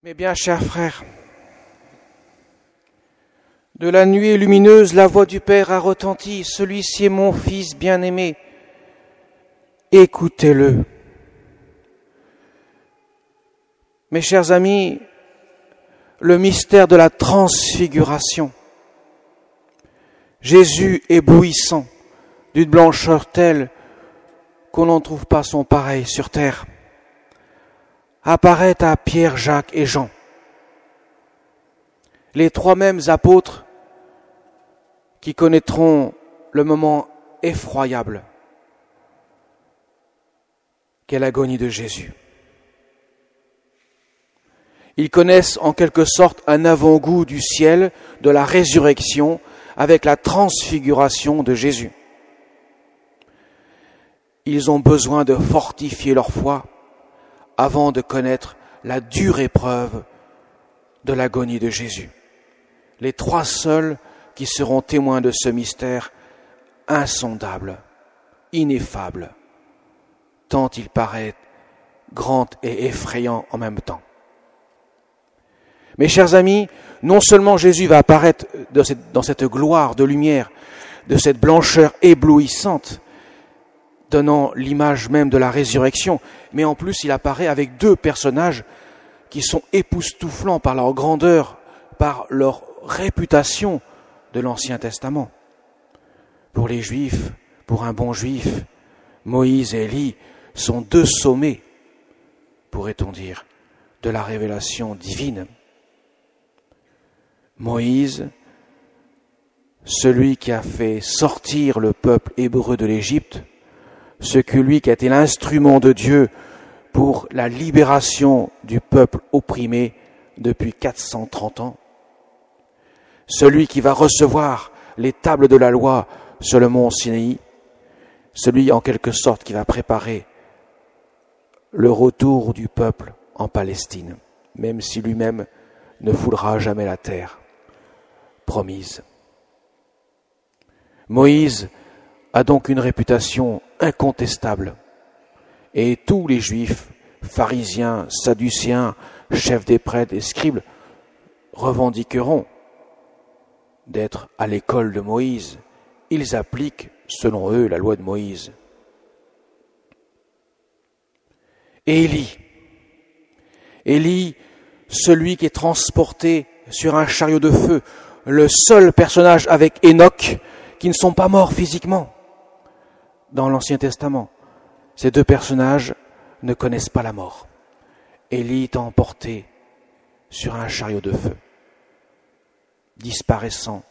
Mes bien chers frères, de la nuée lumineuse, la voix du Père a retenti. Celui-ci est mon Fils bien-aimé. Écoutez-le. Mes chers amis, le mystère de la transfiguration. Jésus éblouissant, d'une blancheur telle qu'on n'en trouve pas son pareil sur terre, apparaît à Pierre, Jacques et Jean. Les trois mêmes apôtres qui connaîtront le moment effroyable qu'est l'agonie de Jésus. Ils connaissent en quelque sorte un avant-goût du ciel, de la résurrection, avec la transfiguration de Jésus. Ils ont besoin de fortifier leur foi avant de connaître la dure épreuve de l'agonie de Jésus. Les trois seuls qui seront témoins de ce mystère insondable, ineffable, tant il paraît grand et effrayant en même temps. Mes chers amis, non seulement Jésus va apparaître dans cette gloire de lumière, de cette blancheur éblouissante, donnant l'image même de la résurrection, mais en plus il apparaît avec deux personnages qui sont époustouflants par leur grandeur, par leur réputation de l'Ancien Testament. Pour les Juifs, pour un bon Juif, Moïse et Élie sont deux sommets, pourrait-on dire, de la révélation divine. Moïse, celui qui a fait sortir le peuple hébreu de l'Égypte, celui qui a été l'instrument de Dieu pour la libération du peuple opprimé depuis 430 ans, celui qui va recevoir les tables de la loi sur le mont Sinaï, celui en quelque sorte qui va préparer le retour du peuple en Palestine, même si lui-même ne foulera jamais la terre promise. Moïse a donc une réputation incontestable, et tous les Juifs, pharisiens, sadducéens, chefs des prêtres et scribes revendiqueront d'être à l'école de Moïse. Ils appliquent, selon eux, la loi de Moïse. Et Élie, celui qui est transporté sur un chariot de feu, le seul personnage avec Enoch qui ne sont pas morts physiquement dans l'Ancien Testament. Ces deux personnages ne connaissent pas la mort. Élie est emporté sur un chariot de feu, disparaissant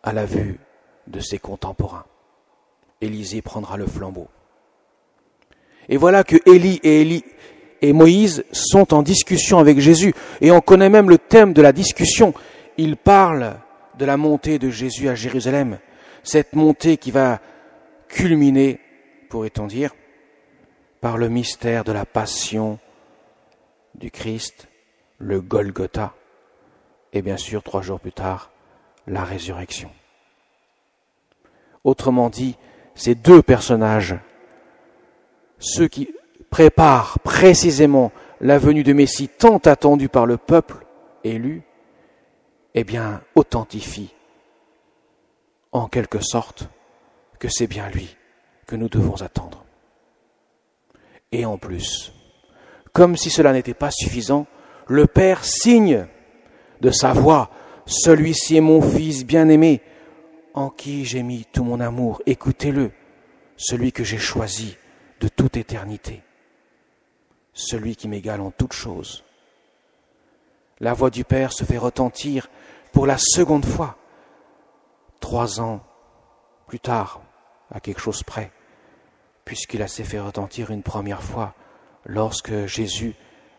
à la vue de ses contemporains. Élisée prendra le flambeau. Et voilà que Élie et Moïse sont en discussion avec Jésus, et on connaît même le thème de la discussion. Ils parlent de la montée de Jésus à Jérusalem, cette montée qui va culminer, pourrait-on dire, par le mystère de la passion du Christ, le Golgotha, et bien sûr, 3 jours plus tard, la résurrection. Autrement dit, ces deux personnages, ceux qui préparent précisément la venue du Messie tant attendue par le peuple élu, eh bien, authentifient en quelque sorte que c'est bien lui que nous devons attendre. Et en plus, comme si cela n'était pas suffisant, le Père signe de sa voix, « Celui-ci est mon Fils bien-aimé, en qui j'ai mis tout mon amour. Écoutez-le, celui que j'ai choisi de toute éternité, celui qui m'égale en toutes choses. » La voix du Père se fait retentir pour la seconde fois, 3 ans plus tard, à quelque chose près, puisqu'il s'est fait retentir une première fois lorsque Jésus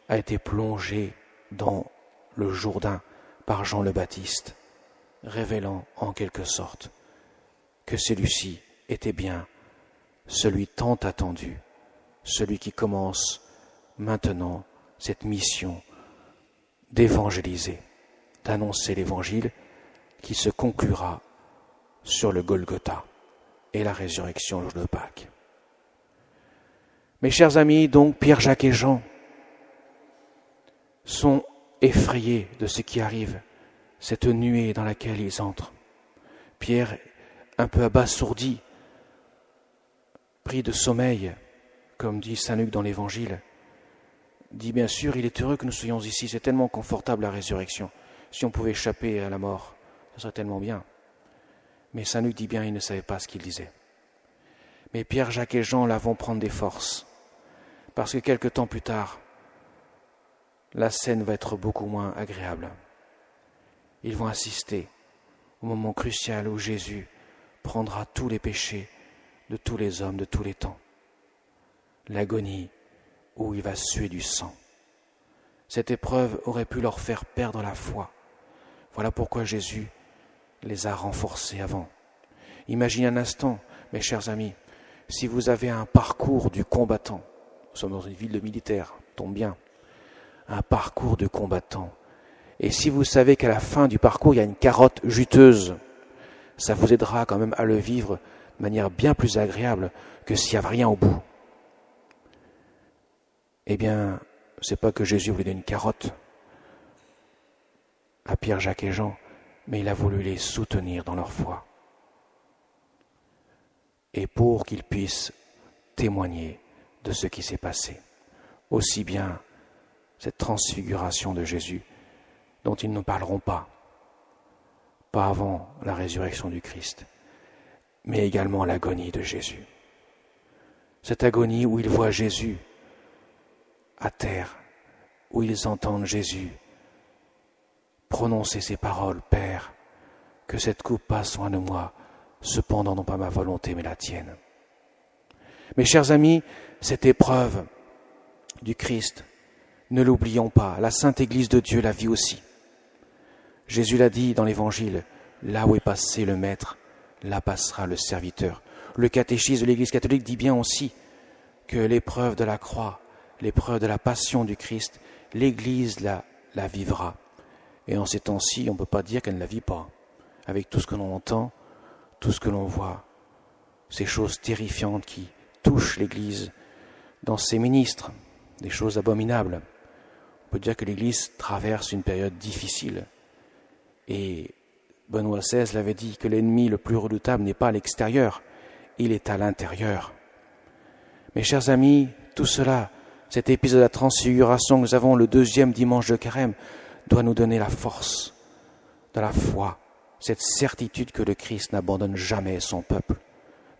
a été plongé dans le Jourdain par Jean le Baptiste, révélant en quelque sorte que celui-ci était bien celui tant attendu, celui qui commence maintenant cette mission d'évangéliser, d'annoncer l'évangile qui se conclura sur le Golgotha et la résurrection le jour de Pâques. Mes chers amis, donc Pierre, Jacques et Jean sont effrayés de ce qui arrive, cette nuée dans laquelle ils entrent. Pierre, un peu abasourdi, pris de sommeil, comme dit saint Luc dans l'Évangile, dit bien sûr, il est heureux que nous soyons ici, c'est tellement confortable la résurrection. Si on pouvait échapper à la mort, ce serait tellement bien. Mais saint Luc dit bien, il ne savait pas ce qu'il disait. Mais Pierre, Jacques et Jean là vont prendre des forces, parce que quelque temps plus tard, la scène va être beaucoup moins agréable. Ils vont assister au moment crucial où Jésus prendra tous les péchés de tous les hommes de tous les temps. L'agonie où il va suer du sang. Cette épreuve aurait pu leur faire perdre la foi. Voilà pourquoi Jésus les a renforcés avant. Imaginez un instant, mes chers amis, si vous avez un parcours du combattant, nous sommes dans une ville de militaires, tombe bien, un parcours de combattant, et si vous savez qu'à la fin du parcours, il y a une carotte juteuse, ça vous aidera quand même à le vivre de manière bien plus agréable que s'il n'y a rien au bout. Eh bien, c'est pas que Jésus voulait donner une carotte à Pierre, Jacques et Jean, mais il a voulu les soutenir dans leur foi. Et pour qu'ils puissent témoigner de ce qui s'est passé. Aussi bien cette transfiguration de Jésus, dont ils ne parleront pas avant la résurrection du Christ, mais également l'agonie de Jésus. Cette agonie où ils voient Jésus à terre, où ils entendent Jésus prononcer ces paroles, « Père, que cette coupe passe loin de moi, cependant non pas ma volonté mais la tienne. » Mes chers amis, cette épreuve du Christ, ne l'oublions pas, la Sainte Église de Dieu la vit aussi. Jésus l'a dit dans l'Évangile, là où est passé le Maître, là passera le serviteur. Le catéchisme de l'Église catholique dit bien aussi que l'épreuve de la croix, l'épreuve de la passion du Christ, l'Église la vivra. Et en ces temps-ci, on ne peut pas dire qu'elle ne la vit pas. Avec tout ce que l'on entend, tout ce que l'on voit, ces choses terrifiantes qui touchent l'Église dans ses ministres, des choses abominables. On peut dire que l'Église traverse une période difficile. Et Benoît XVI l'avait dit que l'ennemi le plus redoutable n'est pas à l'extérieur, il est à l'intérieur. Mes chers amis, tout cela, cet épisode de la transfiguration que nous avons le 2e dimanche de Carême, doit nous donner la force de la foi, cette certitude que le Christ n'abandonne jamais son peuple,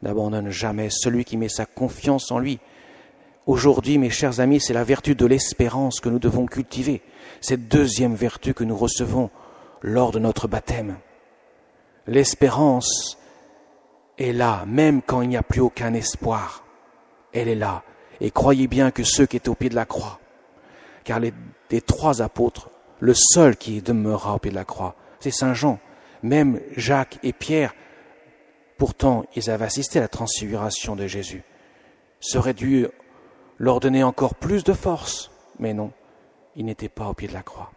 n'abandonne jamais celui qui met sa confiance en lui. Aujourd'hui, mes chers amis, c'est la vertu de l'espérance que nous devons cultiver, cette 2e vertu que nous recevons lors de notre baptême. L'espérance est là, même quand il n'y a plus aucun espoir. Elle est là. Et croyez bien que ceux qui étaient au pied de la croix, car les 3 apôtres, le seul qui demeurera au pied de la croix, c'est Saint Jean. Même Jacques et Pierre, pourtant, ils avaient assisté à la transfiguration de Jésus. Ça aurait dû leur donner encore plus de force. Mais non, ils n'étaient pas au pied de la croix.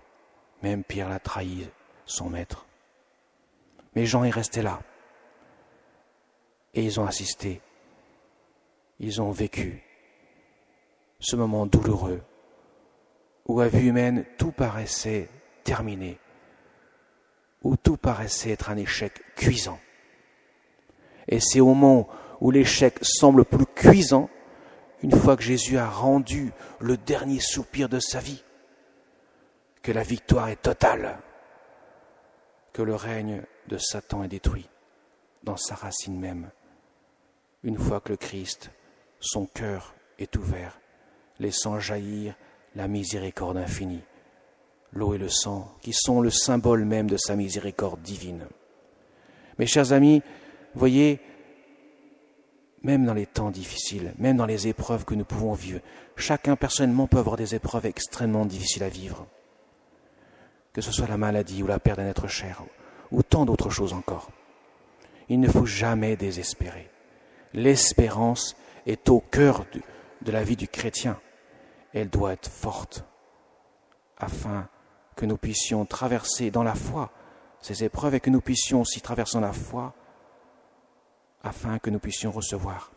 Même Pierre l'a trahi, son maître. Mais Jean est resté là. Et ils ont assisté. Ils ont vécu ce moment douloureux où à vue humaine tout paraissait terminé, où tout paraissait être un échec cuisant. Et c'est au moment où l'échec semble plus cuisant, une fois que Jésus a rendu le dernier soupir de sa vie, que la victoire est totale, que le règne de Satan est détruit dans sa racine même, une fois que le Christ, son cœur est ouvert, laissant jaillir la miséricorde infinie, l'eau et le sang, qui sont le symbole même de sa miséricorde divine. Mes chers amis, voyez, même dans les temps difficiles, même dans les épreuves que nous pouvons vivre, chacun personnellement peut avoir des épreuves extrêmement difficiles à vivre. Que ce soit la maladie ou la perte d'un être cher, ou tant d'autres choses encore. Il ne faut jamais désespérer. L'espérance est au cœur de la vie du chrétien. Elle doit être forte, afin que nous puissions traverser dans la foi ces épreuves et que nous puissions aussi traverser dans la foi, afin que nous puissions recevoir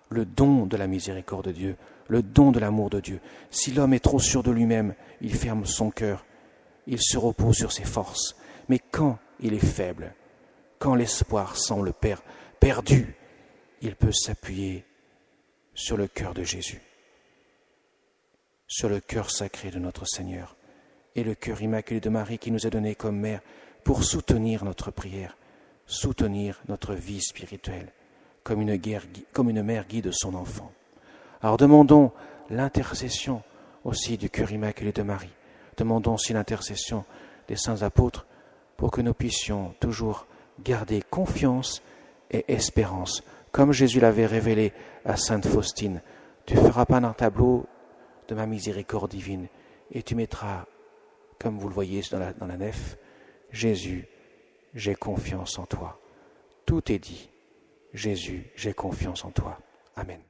le don de la miséricorde de Dieu, le don de l'amour de Dieu. Si l'homme est trop sûr de lui-même, il ferme son cœur il se repose sur ses forces. Mais quand il est faible, quand l'espoir semble perdu, il peut s'appuyer sur le cœur de Jésus, sur le cœur sacré de notre Seigneur et le cœur immaculé de Marie qui nous a donné comme mère pour soutenir notre prière, soutenir notre vie spirituelle, comme une mère guide son enfant. Alors demandons l'intercession aussi du cœur immaculé de Marie. Demandons aussi l'intercession des saints apôtres pour que nous puissions toujours garder confiance et espérance, comme Jésus l'avait révélé à sainte Faustine. Tu feras peindre un tableau de ma miséricorde divine et tu mettras, comme vous le voyez dans la nef, Jésus, j'ai confiance en toi. Tout est dit. Jésus, j'ai confiance en toi. Amen.